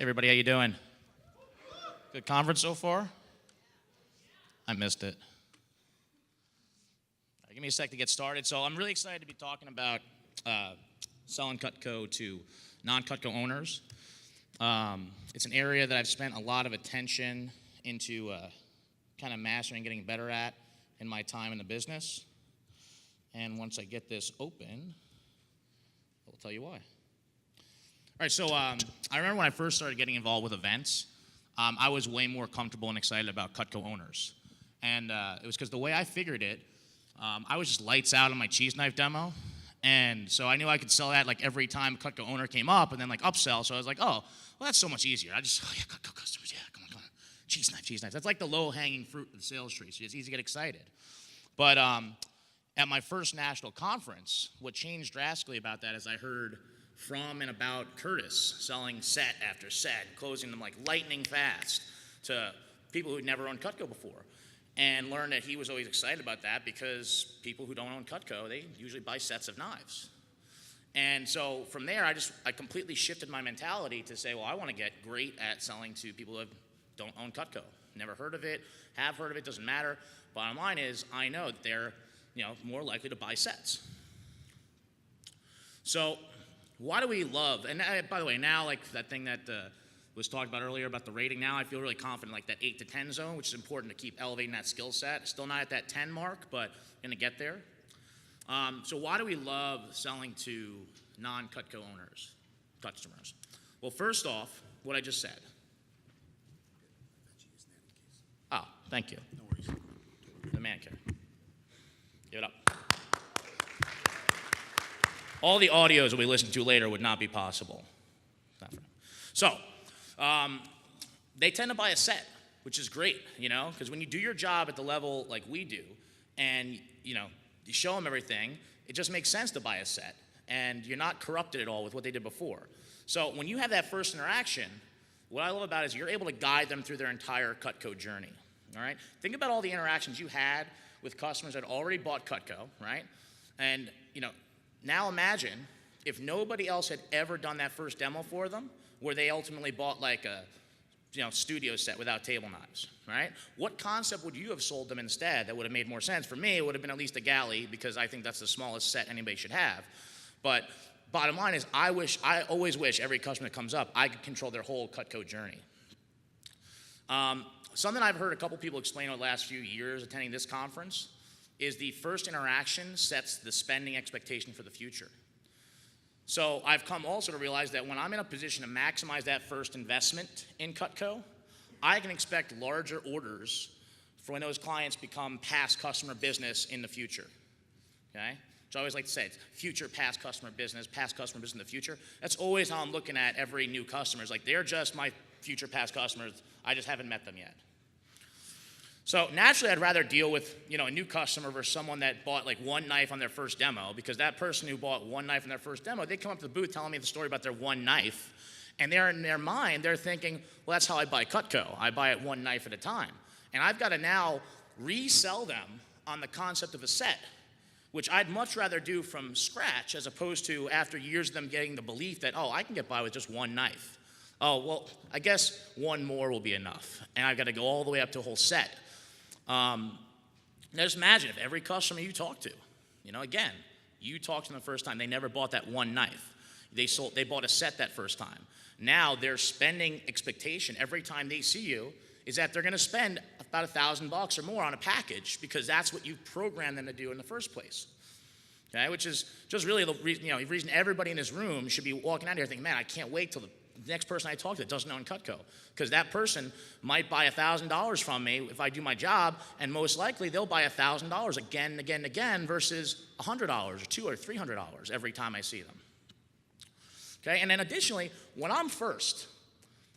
Everybody, how you doing? Good conference so far? I missed it. All right, give me a sec to get started. So I'm really excited to be talking about selling Cutco to non-Cutco owners. It's an area that I've spent a lot of attention into kind of mastering, getting better at in my time in the business. And once I get this open, I'll tell you why. All right, so I remember when I first started getting involved with events, I was way more comfortable and excited about Cutco owners. And it was because the way I figured it, I was just lights out on my cheese knife demo. And so I knew I could sell that like every time a Cutco owner came up and then like upsell. So I was like, oh, well, that's so much easier. I just, oh yeah, Cutco customers, yeah, come on. Cheese knife. That's like the low-hanging fruit of the sales tree. So it's easy to get excited. But at my first national conference, what changed drastically about that is I heard from and about Curtis selling set after set, closing them like lightning fast to people who'd never owned Cutco before, and learned that he was always excited about that because people who don't own Cutco, they usually buy sets of knives. And so from there, I completely shifted my mentality to say, well, I want to get great at selling to people who don't own Cutco. Never heard of it, have heard of it, doesn't matter. Bottom line is, I know that they're more likely to buy sets. So why do we love, and by the way, now like that thing that was talked about earlier about the rating, now I feel really confident like that 8 to 10 zone, which is important to keep elevating that skill set. Still not at that 10 mark, but gonna get there. So why do we love selling to non-Cutco owners, customers? Well, first off, what I just said. Oh, thank you. No worries. The man cave. Give it up. All the audios that we listen to later would not be possible. So, they tend to buy a set, which is great, because when you do your job at the level like we do, and, you show them everything, it just makes sense to buy a set, and you're not corrupted at all with what they did before. So when you have that first interaction, what I love about it is you're able to guide them through their entire Cutco journey, all right? Think about all the interactions you had with customers that already bought Cutco, right? And, now imagine if nobody else had ever done that first demo for them, where they ultimately bought like a studio set without table knives, right? What concept would you have sold them instead that would have made more sense? For me, it would have been at least a galley, because I think that's the smallest set anybody should have. But bottom line is, I always wish every customer that comes up, I could control their whole Cutco journey. Something I've heard a couple people explain over the last few years attending this conference is the first interaction sets the spending expectation for the future. So I've come also to realize that when I'm in a position to maximize that first investment in Cutco, I can expect larger orders for when those clients become past customer business in the future, okay? Which I always like to say, it's future past customer business in the future. That's always how I'm looking at every new customer. It's like, they're just my future past customers, I just haven't met them yet. So naturally, I'd rather deal with a new customer versus someone that bought like one knife on their first demo, because that person who bought one knife on their first demo, they come up to the booth telling me the story about their one knife, and they're in their mind, they're thinking, well, that's how I buy Cutco. I buy it one knife at a time. And I've got to now resell them on the concept of a set, which I'd much rather do from scratch as opposed to after years of them getting the belief that, oh, I can get by with just one knife. Oh, well, I guess one more will be enough, and I've got to go all the way up to a whole set. Now just imagine if every customer you talk to, again, you talked to them the first time, they never bought that one knife. They bought a set that first time. Now their spending expectation every time they see you is that they're going to spend about $1,000 or more on a package, because that's what you programmed them to do in the first place. Okay, which is just really the reason everybody in this room should be walking out of here thinking, man, I can't wait till the next person I talk to that doesn't own Cutco, because that person might buy $1,000 from me if I do my job, and most likely they'll buy $1,000 again and again and again versus $100 or $200 or $300 every time I see them. Okay, and then additionally, when I'm first,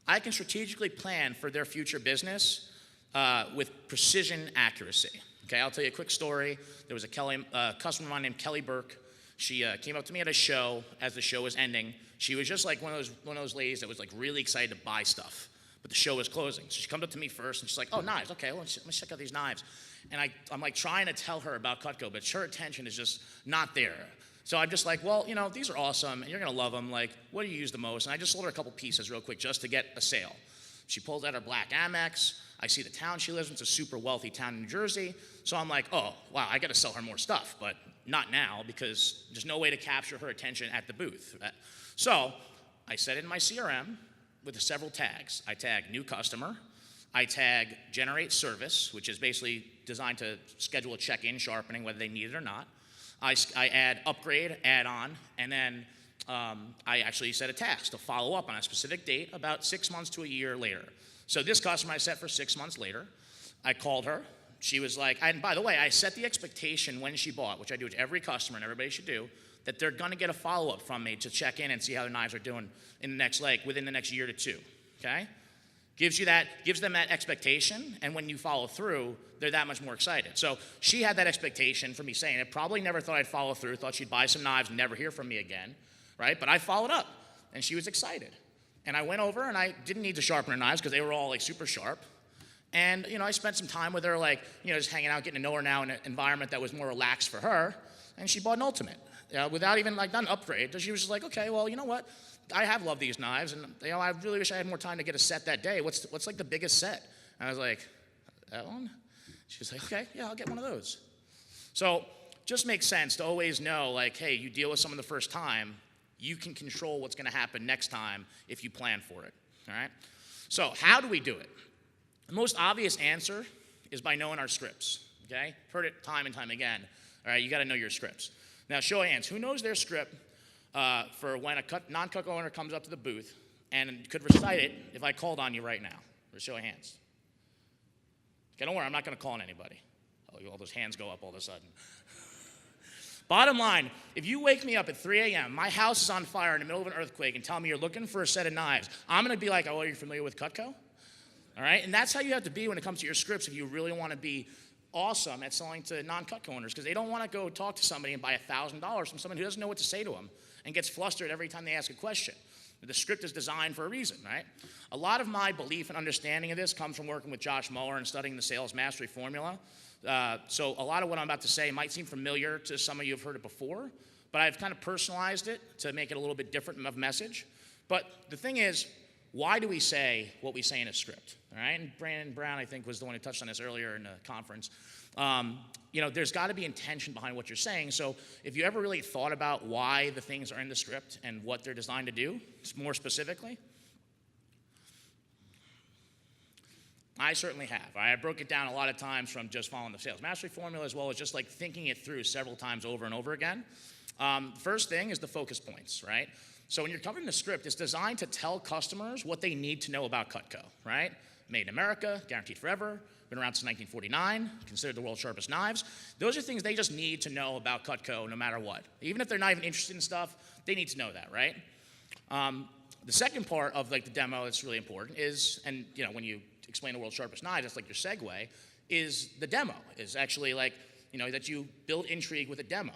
I can strategically plan for their future business with precision accuracy. Okay, I'll tell you a quick story. There was a customer of mine named Kelly Burke. She came up to me at a show as the show was ending. She was just like one of those ladies that was like really excited to buy stuff, but the show was closing. So she comes up to me first, and she's like, "Oh, knives. Okay, well, let me check out these knives." And I'm like trying to tell her about Cutco, but her attention is just not there. So I'm just like, well, these are awesome, and you're going to love them. Like, what do you use the most? And I just sold her a couple pieces real quick just to get a sale. She pulls out her black Amex. I see the town she lives in. It's a super wealthy town in New Jersey. So I'm like, oh, wow, I got to sell her more stuff, but not now because there's no way to capture her attention at the booth. So I set it in my CRM with several tags. I tag new customer. I tag generate service, which is basically designed to schedule a check-in sharpening, whether they need it or not. I add upgrade, add on, and then I actually set a task to follow up on a specific date about 6 months to a year later. So this customer I set for 6 months later. I called her. She was like, and by the way, I set the expectation when she bought, which I do with every customer and everybody should do, that they're going to get a follow-up from me to check in and see how their knives are doing within the next year to two, okay? Gives them that expectation, and when you follow through, they're that much more excited. So she had that expectation for me saying it, probably never thought I'd follow through, thought she'd buy some knives and never hear from me again, right? But I followed up, and she was excited. And I went over, and I didn't need to sharpen her knives because they were all like super sharp. And, I spent some time with her, like, just hanging out, getting to know her now in an environment that was more relaxed for her, and she bought an Ultimate without even, like, not an upgrade. So she was just like, okay, well, you know what? I have loved these knives, and I really wish I had more time to get a set that day. What's like the biggest set? And I was like, that one? She was like, okay, yeah, I'll get one of those. So just makes sense to always know, like, hey, you deal with someone the first time, you can control what's going to happen next time if you plan for it. All right. So how do we do it? The most obvious answer is by knowing our scripts. Okay, heard it time and time again. All right, you got to know your scripts. Now, show of hands, who knows their script? For when a non-Cutco owner comes up to the booth and could recite it if I called on you right now. For show of hands. Okay, don't worry, I'm not going to call on anybody. Oh, all those hands go up all of a sudden. Bottom line, if you wake me up at 3 a.m., my house is on fire in the middle of an earthquake, and tell me you're looking for a set of knives, I'm going to be like, oh, are you familiar with Cutco? All right? And that's how you have to be when it comes to your scripts if you really want to be awesome at selling to non-Cutco owners, because they don't want to go talk to somebody and buy $1,000 from someone who doesn't know what to say to them and gets flustered every time they ask a question. The script is designed for a reason, right? A lot of my belief and understanding of this comes from working with Josh Mueller and studying the sales mastery formula. So a lot of what I'm about to say might seem familiar to some of you who have heard it before, but I've kind of personalized it to make it a little bit different of message. But the thing is, why do we say what we say in a script? All right? And Brandon Brown, I think, was the one who touched on this earlier in the conference. There's got to be intention behind what you're saying. So if you ever really thought about why the things are in the script and what they're designed to do, more specifically, I certainly have. I broke it down a lot of times from just following the sales mastery formula as well as just like thinking it through several times over and over again. First thing is the focus points, right? So when you're covering the script, it's designed to tell customers what they need to know about Cutco, right? Made in America, guaranteed forever, been around since 1949, considered the world's sharpest knives. Those are things they just need to know about Cutco no matter what. Even if they're not even interested in stuff, they need to know that, right? The second part of like the demo that's really important is, and when you explain the world's sharpest knives, that's like your segue, is the demo. Is actually like, that you build intrigue with a demo.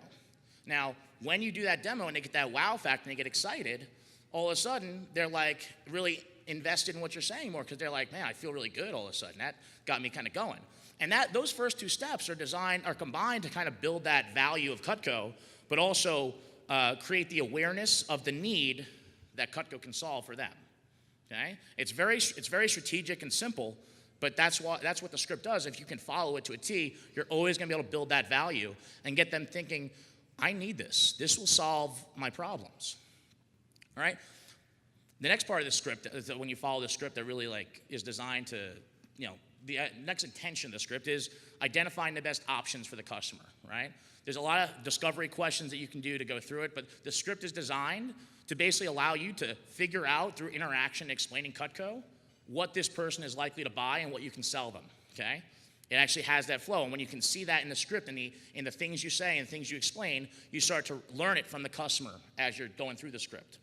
Now, when you do that demo and they get that wow factor and they get excited, all of a sudden they're like really invested in what you're saying more because they're like, man, I feel really good all of a sudden. That got me kind of going. And those first two steps are combined to kind of build that value of Cutco, but also create the awareness of the need that Cutco can solve for them. Okay? It's very strategic and simple, but that's what the script does. If you can follow it to a T, you're always going to be able to build that value and get them thinking, I need this. This will solve my problems. All right? The next part of the script is that when you follow the script that really is designed to, the next intention of the script is identifying the best options for the customer, right? There's a lot of discovery questions that you can do to go through it, but the script is designed to basically allow you to figure out through interaction explaining Cutco what this person is likely to buy and what you can sell them, okay? It actually has that flow, and when you can see that in the script, in the things you say and things you explain, you start to learn it from the customer as you're going through the script.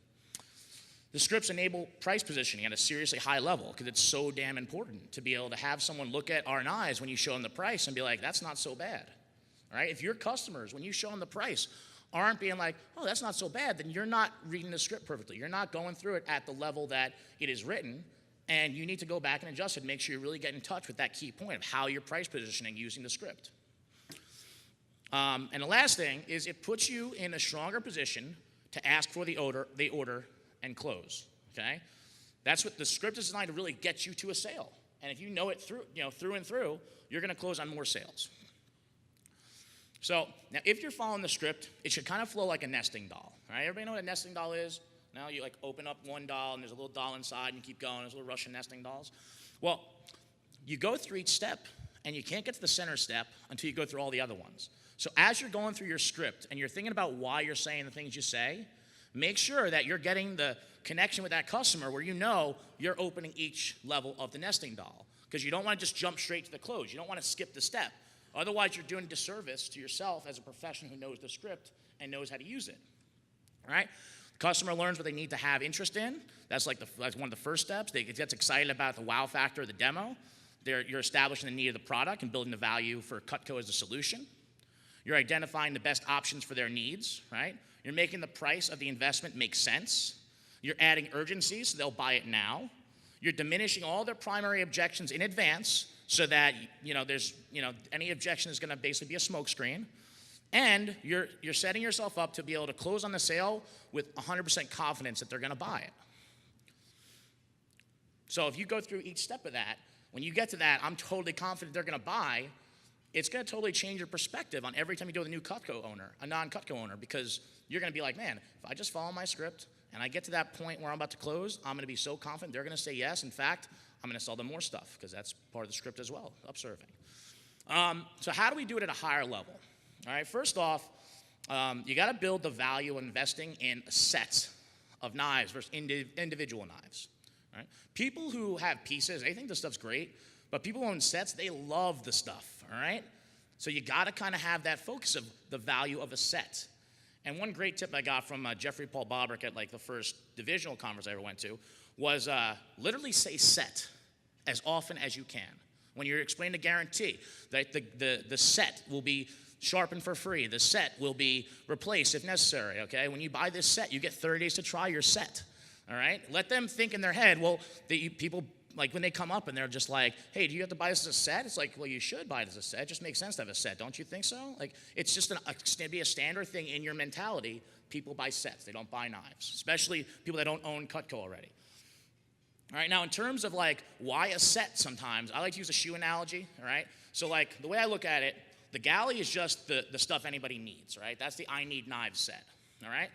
The scripts enable price positioning at a seriously high level because it's so damn important to be able to have someone look at our knives when you show them the price and be like, that's not so bad, all right? If your customers, when you show them the price, aren't being like, oh, that's not so bad, then you're not reading the script perfectly. You're not going through it at the level that it is written, and you need to go back and adjust it and make sure you really get in touch with that key point of how you're price positioning using the script. And the last thing is it puts you in a stronger position to ask for the order and close, okay? That's what the script is designed to really get you to a sale. And if you know it through and through, you're gonna close on more sales. So now if you're following the script, it should kind of flow like a nesting doll, right? Everybody know what a nesting doll is? Now you like open up one doll and there's a little doll inside and you keep going, there's little Russian nesting dolls. Well, you go through each step and you can't get to the center step until you go through all the other ones. So as you're going through your script and you're thinking about why you're saying the things you say, make sure that you're getting the connection with that customer where you know you're opening each level of the nesting doll. Because you don't want to just jump straight to the close. You don't want to skip the step. Otherwise, you're doing a disservice to yourself as a professional who knows the script and knows how to use it. All right? The customer learns what they need to have interest in. That's like that's one of the first steps. They get excited about the wow factor of the demo. You're establishing the need of the product and building the value for Cutco as a solution. You're identifying the best options for their needs, right? You're making the price of the investment make sense. You're adding urgency so they'll buy it now. You're diminishing all their primary objections in advance so that there's any objection is going to basically be a smokescreen. And you're setting yourself up to be able to close on the sale with 100% confidence that they're going to buy it. So if you go through each step of that, when you get to that, I'm totally confident they're going to buy, it's going to totally change your perspective on every time you deal with a new Cutco owner, a non-Cutco owner, because you're going to be like, man, if I just follow my script and I get to that point where I'm about to close, I'm going to be so confident they're going to say yes. In fact, I'm going to sell them more stuff because that's part of the script as well, upserving. So how do we do it at a higher level? All right, first off, you got to build the value of investing in a set of knives versus individual knives. Right? People who have pieces, they think this stuff's great, but people who own sets, they love the stuff, all right? So you got to kind of have that focus of the value of a set. And one great tip I got from Jeffrey Paul Bobrick at like the first divisional conference I ever went to was literally say set as often as you can. When you're explaining the guarantee, that the set will be sharpened for free. The set will be replaced if necessary, okay? When you buy this set, you get 30 days to try your set, all right? Let them think in their head, well, people, like when they come up and they're just like, hey, do you have to buy this as a set? It's like, well, you should buy it as a set. It just makes sense to have a set. Don't you think so? Like, it's just be a standard thing in your mentality. People buy sets. They don't buy knives, especially people that don't own Cutco already. All right, now in terms of like why a set sometimes, I like to use a shoe analogy, all right? So like the way I look at it, the galley is just the stuff anybody needs, right? That's the I need knives set, all right?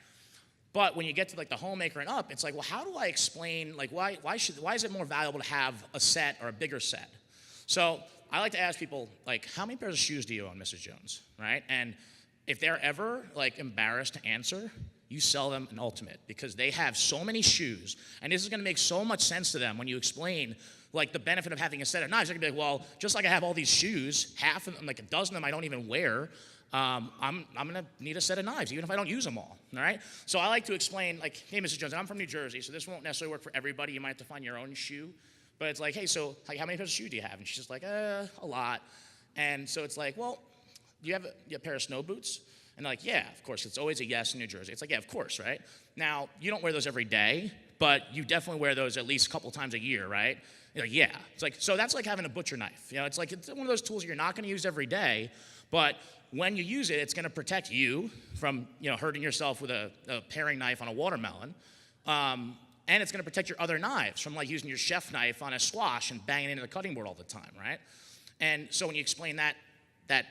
But when you get to like the homemaker and up, it's like, well, how do I explain, like why is it more valuable to have a set or a bigger set? So I like to ask people, like, how many pairs of shoes do you own, Mrs. Jones, right? And if they're ever like embarrassed to answer, you sell them an ultimate because they have so many shoes. And this is going to make so much sense to them when you explain like the benefit of having a set of knives. They're going to be like, well, just like I have all these shoes, half of them, like a dozen of them I don't even wear, I'm going to need a set of knives, even if I don't use them all right? So I like to explain, like, hey, Mrs. Jones, I'm from New Jersey, so this won't necessarily work for everybody. You might have to find your own shoe. But it's like, hey, so like, how many pairs of shoes do you have? And she's just like, a lot. And so it's like, well, do you have a pair of snow boots? And they're like, yeah, of course. It's always a yes in New Jersey. It's like, yeah, of course, right? Now, you don't wear those every day, but you definitely wear those at least a couple times a year, right? You're like, yeah. It's like, so that's like having a butcher knife. You know, it's like it's one of those tools you're not going to use every day, but when you use it, it's going to protect you from, hurting yourself with a paring knife on a watermelon. And it's going to protect your other knives from like using your chef knife on a squash and banging into the cutting board all the time, right? And so when you explain that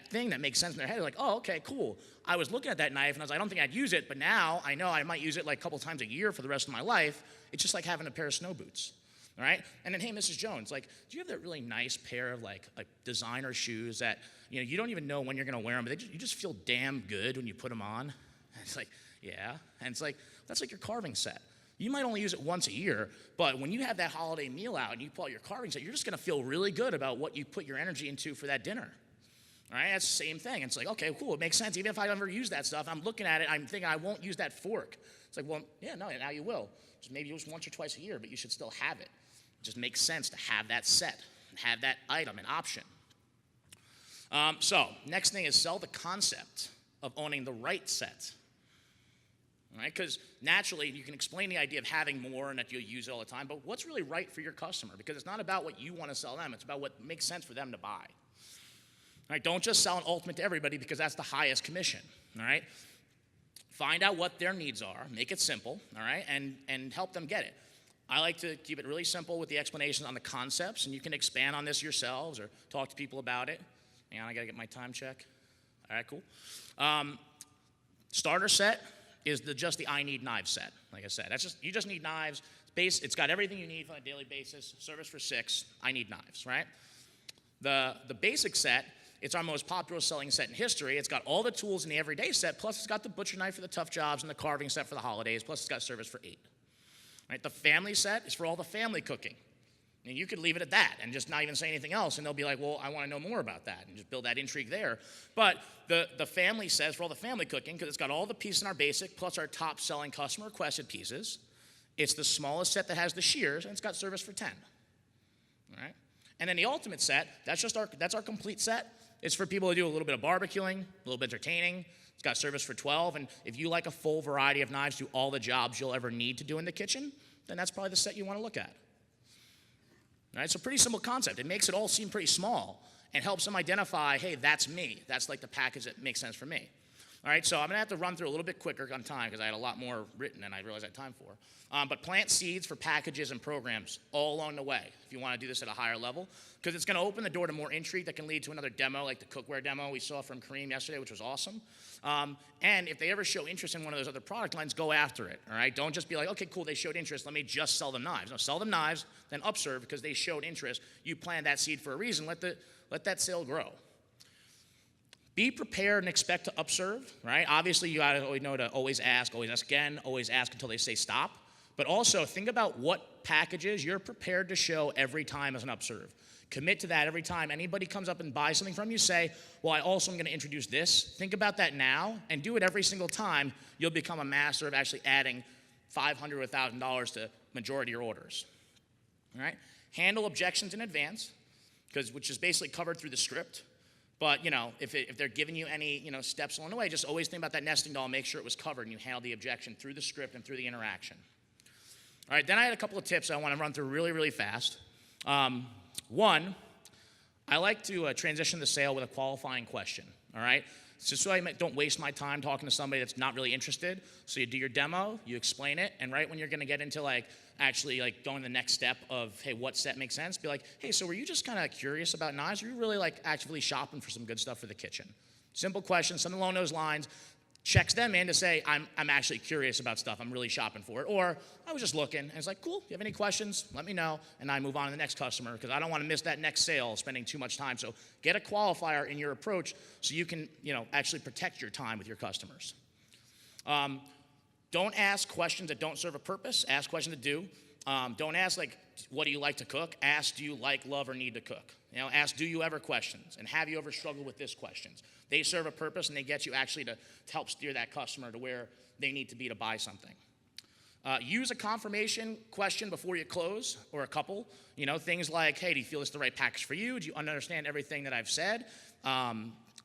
thing that makes sense in their head, they're like, oh, okay, cool. I was looking at that knife and I was like, I don't think I'd use it, but now I know I might use it like a couple times a year for the rest of my life. It's just like having a pair of snow boots, all right? And then, hey, Mrs. Jones, like, do you have that really nice pair of like designer shoes that, you don't even know when you're going to wear them, but you just feel damn good when you put them on? And it's like, yeah. And it's like, that's like your carving set. You might only use it once a year, but when you have that holiday meal out and you pull out your carving set, you're just going to feel really good about what you put your energy into for that dinner. All right, that's the same thing. It's like, okay, cool, it makes sense. Even if I never use that stuff, I'm looking at it, I'm thinking I won't use that fork. It's like, well, yeah, no, now you will. Just maybe just once or twice a year, but you should still have it. It just makes sense to have that set, and have that item, an option. So, next thing is sell the concept of owning the right set. All right, because naturally you can explain the idea of having more and that you'll use it all the time, but what's really right for your customer? Because it's not about what you want to sell them, it's about what makes sense for them to buy. All right, don't just sell an ultimate to everybody because that's the highest commission. All right, find out what their needs are, make it simple. All right, and help them get it. I like to keep it really simple with the explanations on the concepts, and you can expand on this yourselves or talk to people about it. Hang on, I gotta get my time check. All right, cool. Starter set is just the I need knives set. Like I said, you just need knives. It's got everything you need on a daily basis. Service for 6. I need knives, right? The basic set, it's our most popular selling set in history. It's got all the tools in the everyday set, plus it's got the butcher knife for the tough jobs and the carving set for the holidays, plus it's got service for 8. Right? The family set is for all the family cooking. And you could leave it at that and just not even say anything else, and they'll be like, well, I want to know more about that, and just build that intrigue there. But the family set is for all the family cooking because it's got all the pieces in our basic, plus our top-selling customer-requested pieces. It's the smallest set that has the shears, and it's got service for 10. All right? And then the ultimate set, that's our complete set. It's for people who do a little bit of barbecuing, a little bit of entertaining. It's got service for 12, and if you like a full variety of knives, do all the jobs you'll ever need to do in the kitchen, then that's probably the set you want to look at. All right, so pretty simple concept. It makes it all seem pretty small and helps them identify, hey, that's me. That's like the package that makes sense for me. All right, so I'm going to have to run through a little bit quicker on time because I had a lot more written than I realized I had time for. But plant seeds for packages and programs all along the way if you want to do this at a higher level, because it's going to open the door to more intrigue that can lead to another demo like the cookware demo we saw from Kareem yesterday, which was awesome. And if they ever show interest in one of those other product lines, go after it. All right, don't just be like, okay, cool, they showed interest, let me just sell them knives. No, sell them knives, then upserve because they showed interest. You planted that seed for a reason. Let that sale grow. Be prepared and expect to upserve, right? Obviously, you got to know to always ask again, always ask until they say stop. But also, think about what packages you're prepared to show every time as an upserve. Commit to that every time anybody comes up and buys something from you. Say, well, I also am going to introduce this. Think about that now and do it every single time. You'll become a master of actually adding $500 or $1,000 to majority of your orders. All right? Handle objections in advance, which is basically covered through the script. But, if they're giving you any, steps along the way, just always think about that nesting doll, make sure it was covered, and you handle the objection through the script and through the interaction. All right, then I had a couple of tips I want to run through really, really fast. One, I like to transition the sale with a qualifying question, all right? So I don't waste my time talking to somebody that's not really interested. So you do your demo, you explain it, and right when you're going to get into actually going the next step of, hey, what set makes sense, be like, hey, so were you just kind of curious about knives? Or are you really actively shopping for some good stuff for the kitchen? Simple question, something along those lines. Checks them in to say, I'm actually curious about stuff. I'm really shopping for it. Or I was just looking, and it's like, cool, if you have any questions, let me know, and I move on to the next customer because I don't want to miss that next sale spending too much time. So get a qualifier in your approach so you can, actually protect your time with your customers. Don't ask questions that don't serve a purpose. Ask questions that do. Don't ask, what do you like to cook? Ask, do you like, love, or need to cook? Ask, do you ever questions? And have you ever struggled with this questions? They serve a purpose, and they get you actually to help steer that customer to where they need to be to buy something. Use a confirmation question before you close, or a couple. Things like, hey, do you feel this is the right package for you? Do you understand everything that I've said? Are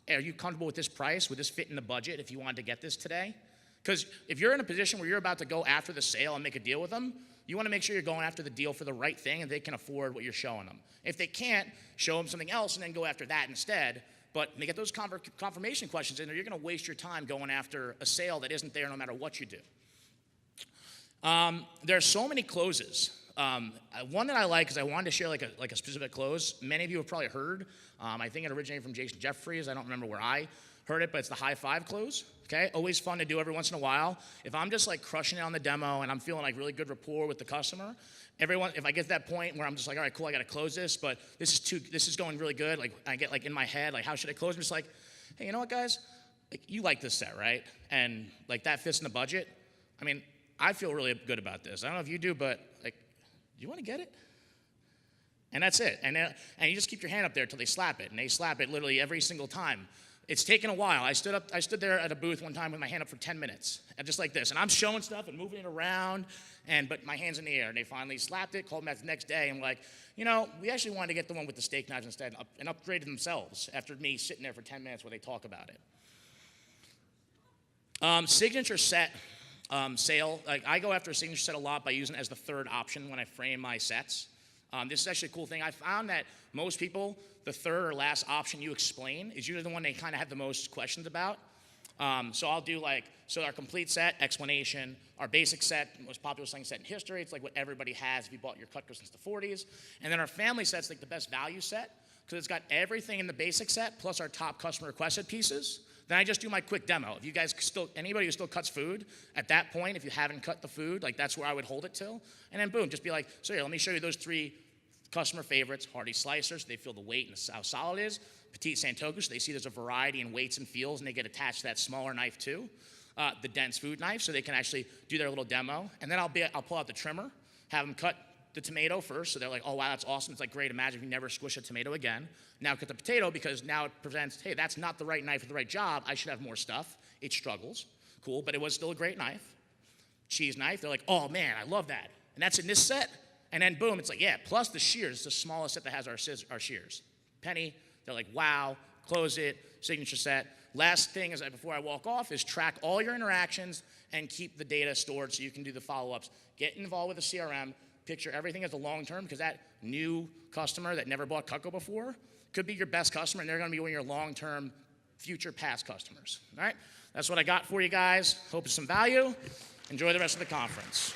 you comfortable with this price? Would this fit in the budget if you wanted to get this today? Because if you're in a position where you're about to go after the sale and make a deal with them, you want to make sure you're going after the deal for the right thing and they can afford what you're showing them. If they can't, show them something else and then go after that instead. But when they get those confirmation questions in there, you're going to waste your time going after a sale that isn't there no matter what you do. There are so many closes. One that I like is I wanted to share like a specific close. Many of you have probably heard. I think it originated from Jason Jeffries. I don't remember where I heard it, but it's the high five close. Okay, always fun to do every once in a while. If I'm just crushing it on the demo and I'm feeling really good rapport with the customer, if I get to that point where I'm just all right, cool, I got to close this, but this is going really good. I get in my head, how should I close? I'm just hey, you know what, guys? You like this set, right? And that fits in the budget. I mean, I feel really good about this. I don't know if you do, but do you want to get it? And that's it. And you just keep your hand up there until they slap it, and they slap it literally every single time. It's taken a while. I stood there at a booth one time with my hand up for 10 minutes, and just like this. And I'm showing stuff and moving it around, but my hand's in the air. And they finally slapped it, called me back the next day, and we actually wanted to get the one with the steak knives instead, and upgraded themselves after me sitting there for 10 minutes where they talk about it. Signature set sale. I go after a signature set a lot by using it as the third option when I frame my sets. This is actually a cool thing. I found that most people, the third or last option you explain is usually the one they kind of have the most questions about. So I'll do so our complete set, explanation, our basic set, most popular selling set in history. It's like what everybody has if you bought your Cutco since the 40s. And then our family set's like the best value set because it's got everything in the basic set plus our top customer requested pieces. Then I just do my quick demo. If you guys anybody who still cuts food, at that point, if you haven't cut the food, that's where I would hold it till. And then boom, just be like, so here, let me show you those 3 customer favorites. Hearty slicers, they feel the weight and how solid it is. Petite santoku, so they see there's a variety in weights and feels, and they get attached to that smaller knife too. The dense food knife, so they can actually do their little demo. And then I'll pull out the trimmer, have them cut the tomato first, so they're like, oh wow, that's awesome. It's like great, imagine if you never squish a tomato again. Now cut the potato because now it presents, hey, that's not the right knife for the right job. I should have more stuff. It struggles. Cool, but it was still a great knife. Cheese knife, they're like, oh man, I love that. And that's in this set. And then boom, it's like, yeah, plus the shears. It's the smallest set that has our shears. Penny, they're like, wow, close it, signature set. Last thing is before I walk off is track all your interactions and keep the data stored so you can do the follow-ups. Get involved with the CRM. Picture everything as a long-term because that new customer that never bought Cutco before could be your best customer, and they're going to be one of your long-term future past customers. All right? That's what I got for you guys. Hope it's some value. Enjoy the rest of the conference.